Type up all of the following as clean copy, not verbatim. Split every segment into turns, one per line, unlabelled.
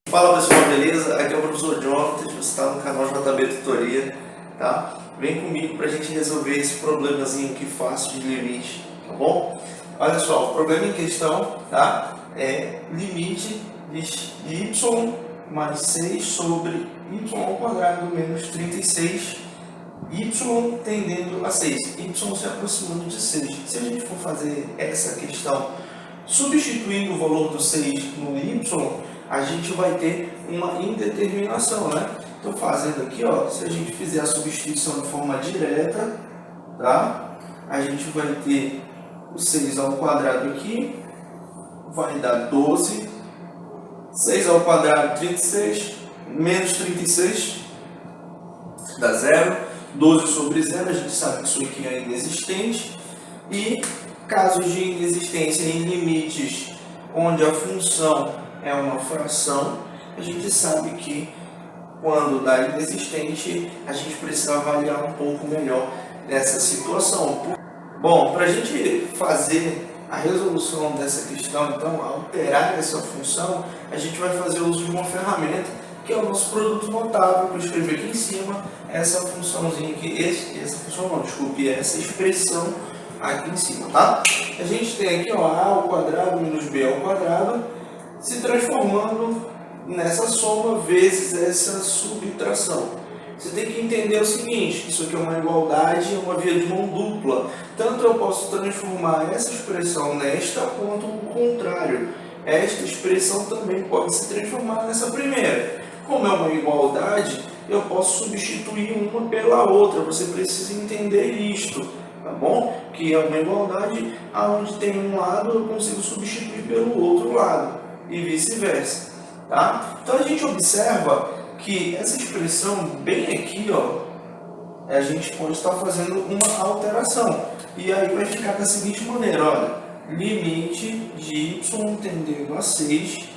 Fala pessoal, beleza? Aqui é o professor Jonathan, você está no canal JB Tutoria, tá? Vem comigo para a gente resolver esse problemazinho aqui fácil de limite, tá bom? Olha só, o problema em questão, tá? É limite de y mais 6 sobre y ao quadrado menos 36, y tendendo a 6, y se aproximando de 6. Se a gente for fazer essa questão substituindo o valor do 6 no y, a gente vai ter uma indeterminação, né? Então, fazendo aqui, ó, se a gente fizer a substituição de forma direta, tá? A gente vai ter o 6 ao quadrado aqui, vai dar 12, 6 ao quadrado, 36, menos 36, dá 0, 12 sobre 0, a gente sabe que isso aqui é inexistente, e casos de inexistência em limites onde a função é uma fração, a gente sabe que quando dá inexistente, a gente precisa avaliar um pouco melhor dessa situação. Bom, para a gente fazer a resolução dessa questão, então, alterar essa função, a gente vai fazer uso de uma ferramenta que é o nosso produto notável. Vou escrever aqui em cima essa funçãozinha aqui, essa expressão aqui em cima, tá? A gente tem aqui, ó, a ao quadrado menos b ao quadrado, se transformando nessa soma vezes essa subtração. Você tem que entender o seguinte, isso aqui é uma igualdade, é uma via de mão dupla. Tanto eu posso transformar essa expressão nesta, quanto o contrário. Esta expressão também pode se transformar nessa primeira. Como é uma igualdade, eu posso substituir uma pela outra. Você precisa entender isto, tá bom? Que é uma igualdade, onde tem um lado, eu consigo substituir pelo outro lado. E vice-versa, tá? Então a gente observa que essa expressão bem aqui, ó, a gente pode estar fazendo uma alteração. E aí vai ficar da seguinte maneira, olha, limite de y tendendo a 6,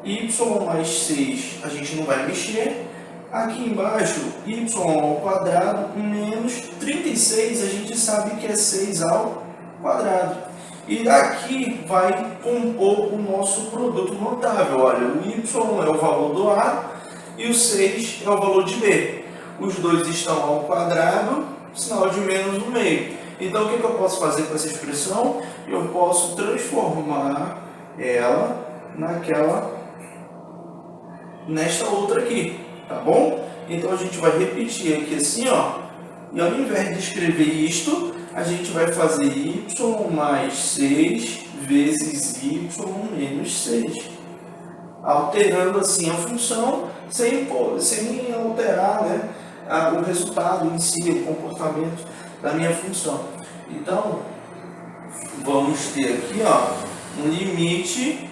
y mais 6 a gente não vai mexer. Aqui embaixo, y ao quadrado menos 36, a gente sabe que é 6 ao quadrado. E aqui vai compor o nosso produto notável. Olha, o y é o valor do A e o 6 é o valor de B. Os dois estão ao quadrado, sinal de menos no meio. Então, o que eu posso fazer com essa expressão? Eu posso transformar ela nesta outra aqui, tá bom? Então, a gente vai repetir aqui assim, ó. E ao invés de escrever isto, a gente vai fazer y mais 6 vezes y menos 6. Alterando assim a função, sem alterar, né, o resultado em si, o comportamento da minha função. Então, vamos ter aqui, ó, um limite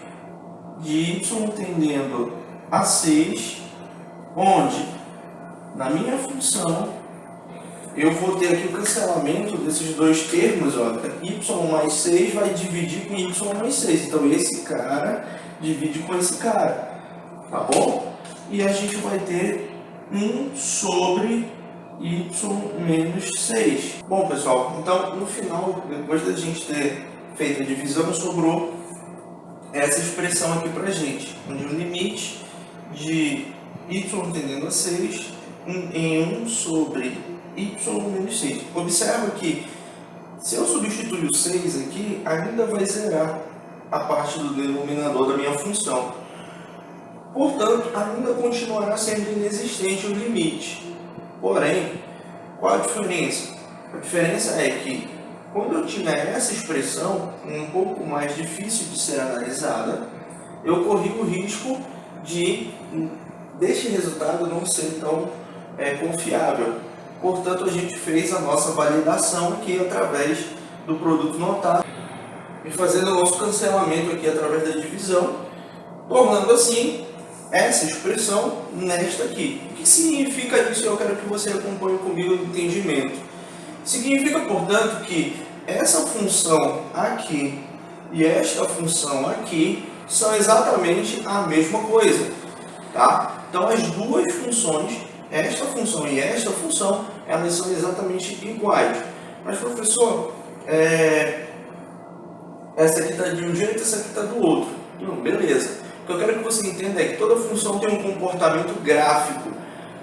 de y tendendo a 6, onde, na minha função, eu vou ter aqui o cancelamento desses dois termos, ó, y mais 6 vai dividir com y mais 6. Então, esse cara divide com esse cara, tá bom? E a gente vai ter 1 sobre y menos 6. Bom, pessoal, então, no final, depois da gente ter feito a divisão, sobrou essa expressão aqui pra gente, onde o limite de y tendendo a 6 em 1 sobre y menos 6. Observa que se eu substituir o 6 aqui, ainda vai zerar a parte do denominador da minha função. Portanto, ainda continuará sendo inexistente o limite. Porém, qual a diferença? A diferença é que quando eu tiver essa expressão um pouco mais difícil de ser analisada, eu corri o risco deste resultado não ser tão confiável. Portanto, a gente fez a nossa validação aqui através do produto notável e fazendo o nosso cancelamento aqui através da divisão, tornando assim essa expressão nesta aqui. O que significa isso? Eu quero que você acompanhe comigo o entendimento. Significa, portanto, que essa função aqui e esta função aqui são exatamente a mesma coisa, tá? Então, as duas funções, esta função e esta função, elas são exatamente iguais. Mas professor, essa aqui está de um jeito, essa aqui está do outro. Não, beleza. O que eu quero que você entenda é que toda função tem um comportamento gráfico,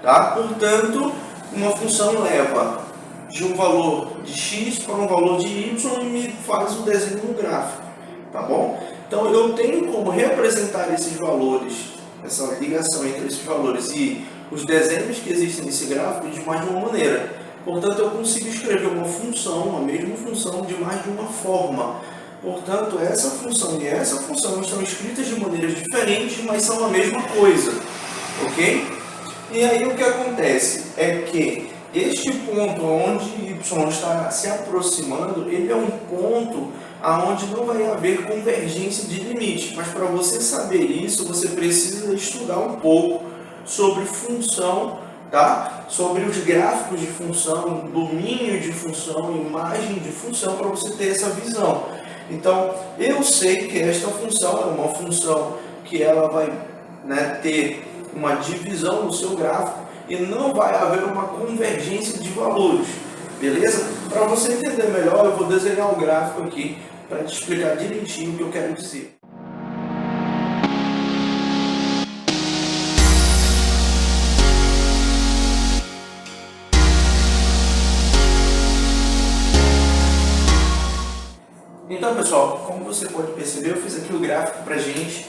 tá? Portanto, uma função leva de um valor de x para um valor de y e me faz o desenho no gráfico, tá bom? Então eu tenho como representar esses valores, essa ligação entre esses valores e os desenhos que existem nesse gráfico de mais de uma maneira. Portanto, eu consigo escrever uma função, a mesma função, de mais de uma forma. Portanto, essa função e essa função estão escritas de maneiras diferentes, mas são a mesma coisa, ok? E aí o que acontece é que este ponto onde y está se aproximando, ele é um ponto aonde não vai haver convergência de limite. Mas para você saber isso, você precisa estudar um pouco sobre função, tá? Sobre os gráficos de função, domínio de função, imagem de função, para você ter essa visão. Então, eu sei que esta função é uma função que ela vai, né, ter uma divisão no seu gráfico e não vai haver uma convergência de valores, beleza? Para você entender melhor, eu vou desenhar o gráfico aqui para te explicar direitinho o que eu quero dizer. Então, pessoal, como você pode perceber, eu fiz aqui o gráfico para gente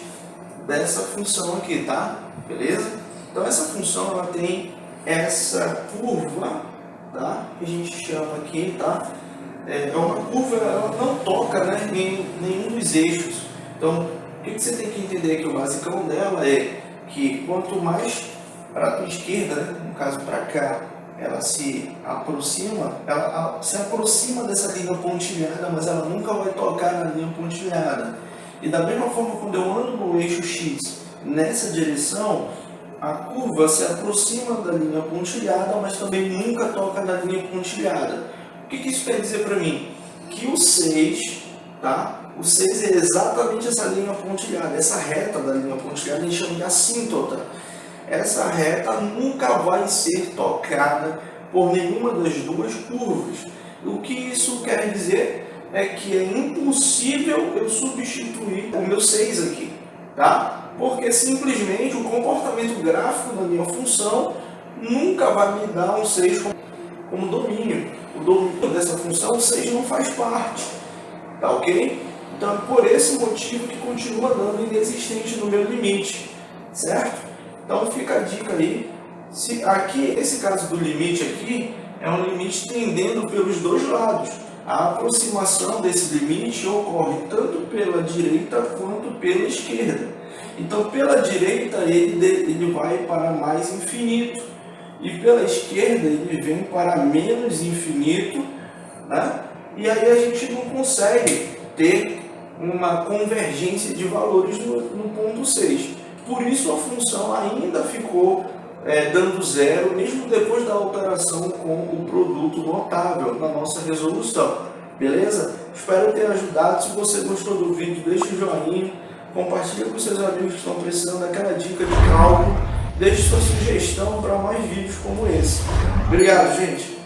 dessa função aqui, tá? Beleza? Então, essa função ela tem essa curva, tá? Que a gente chama aqui, tá? É uma curva, ela não toca, né, em nenhum dos eixos. Então, o que você tem que entender aqui, o basicão dela é que quanto mais para a tua esquerda, né, no caso para cá, ela se aproxima dessa linha pontilhada, mas ela nunca vai tocar na linha pontilhada. E da mesma forma, quando eu ando no eixo X nessa direção, a curva se aproxima da linha pontilhada, mas também nunca toca na linha pontilhada. O que isso quer dizer para mim? Que o 6, tá? O 6 é exatamente essa linha pontilhada, essa reta da linha pontilhada, a gente chama de assíntota. Essa reta nunca vai ser tocada por nenhuma das duas curvas. O que isso quer dizer é que é impossível eu substituir o meu 6 aqui, tá? Porque simplesmente o comportamento gráfico da minha função nunca vai me dar um 6 como domínio. O domínio dessa função, o 6 não faz parte, tá ok? Então é por esse motivo que continua dando inexistente no meu limite, certo? Então fica a dica aí, se aqui, esse caso do limite aqui, é um limite tendendo pelos dois lados. A aproximação desse limite ocorre tanto pela direita quanto pela esquerda. Então pela direita ele vai para mais infinito, e pela esquerda ele vem para menos infinito, né? E aí a gente não consegue ter uma convergência de valores no ponto 6. Por isso a função ainda ficou dando zero, mesmo depois da alteração com o produto notável na nossa resolução. Beleza? Espero ter ajudado. Se você gostou do vídeo, deixe o joinha, compartilhe com seus amigos que estão precisando daquela dica de cálculo, deixe sua sugestão para mais vídeos como esse. Obrigado, gente!